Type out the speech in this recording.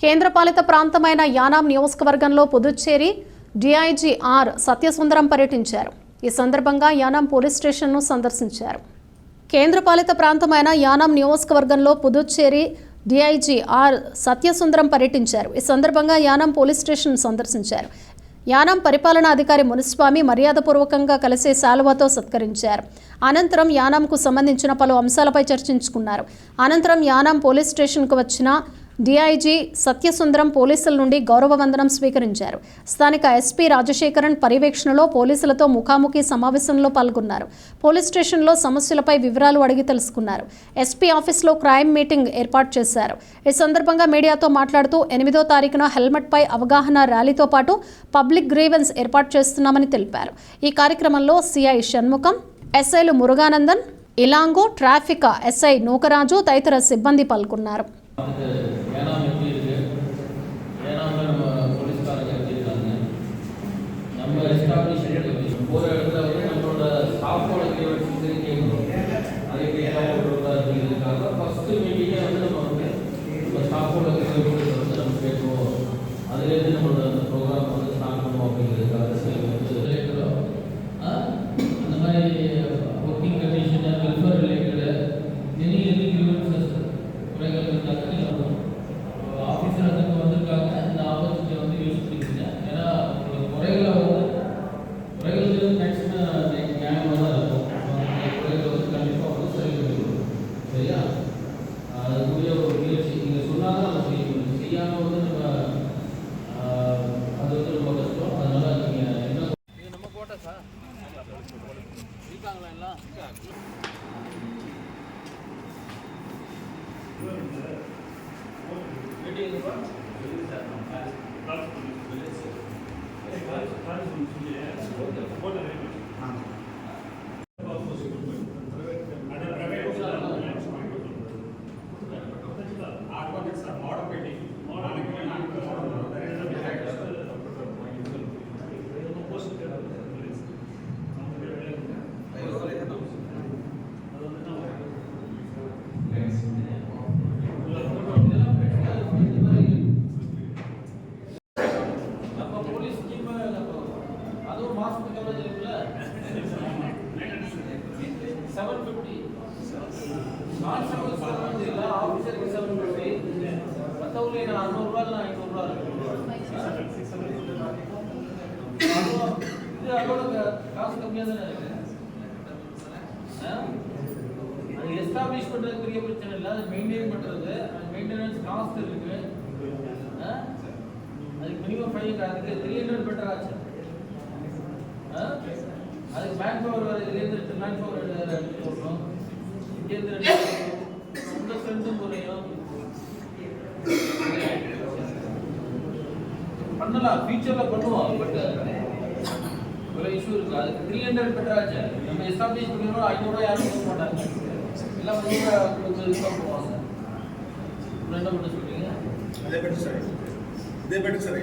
కేంద్రపాలిత ప్రాంతమైన యానాం నియోజకవర్గంలో పుదుచ్చేరి డీఐజీ ఆర్ సత్యసుందరం పర్యటించారు. ఈ సందర్భంగా యానాం పోలీస్ స్టేషన్ను సందర్శించారు. కేంద్రపాలిత ప్రాంతమైన యానాం నియోజకవర్గంలో పుదుచ్చేరి డీఐజీ ఆర్ సత్యసుందరం పర్యటించారు. ఈ సందర్భంగా యానాం పోలీస్ స్టేషన్ సందర్శించారు. యానాం పరిపాలనా అధికారి మునిస్వామి మర్యాదపూర్వకంగా కలిసి శాలువాతో సత్కరించారు. అనంతరం యానాంకు సంబంధించిన పలు అంశాలపై చర్చించుకున్నారు. అనంతరం యానాం పోలీస్ స్టేషన్కు వచ్చిన డీఐజీ సత్యసుందరం పోలీసుల నుండి గౌరవ వందనం స్వీకరించారు. స్థానిక ఎస్పీ రాజశేఖరన్ పర్యవేక్షణలో పోలీసులతో ముఖాముఖి సమావేశంలో పాల్గొన్నారు. పోలీస్ స్టేషన్లో సమస్యలపై వివరాలు అడిగి తెలుసుకున్నారు. ఎస్పీ ఆఫీస్లో క్రైమ్ మీటింగ్ ఏర్పాటు చేశారు. ఈ సందర్భంగా మీడియాతో మాట్లాడుతూ 8వ తారీఖున హెల్మెట్పై అవగాహన ర్యాలీతో పాటు పబ్లిక్ గ్రీవెన్స్ ఏర్పాటు చేస్తున్నామని తెలిపారు. ఈ కార్యక్రమంలో సిఐ షణ్ముఖం, ఎస్ఐలు మురుగానందన్, ఇలాంగో, ట్రాఫిక్ ఎస్ఐ నూకరాజు తదితర సిబ్బంది పాల్గొన్నారు. எஸ்டாப்ளிஷ்மெண்ட் பெரிய பிரச்சனை இல்லை, அது மெயின்டைன் பண்ணுறது, மெயின்டெனன்ஸ் காஸ்ட் இருக்கு, அதுக்கு மினிமம் ஃபைன், அதுக்கு 300 பெட்டர் ஆச்சு. அதுக்கு மேன் பவர் இதுலேருந்து மேன் பவர் போடணும், இங்கேருந்து உங்க ஸ்ட்ரென்த்தும் குறையும். பண்ணலாம், ஃபியூச்சரில் பண்ணுவோம், பட் இவ்வளோ இஷ்யூ இருக்குது. அதுக்கு 300 பெட்டர் ஆச்சு. நம்ம எஸ்டாப்ளிஷ் பண்ணிடுறோம், 500 யாரும் போக மாட்டாங்க, எல்லாம் வந்து இதுதான் போவாங்க. என்ன பண்ண சொல்றீங்க? அதே பெட்டர் சரி.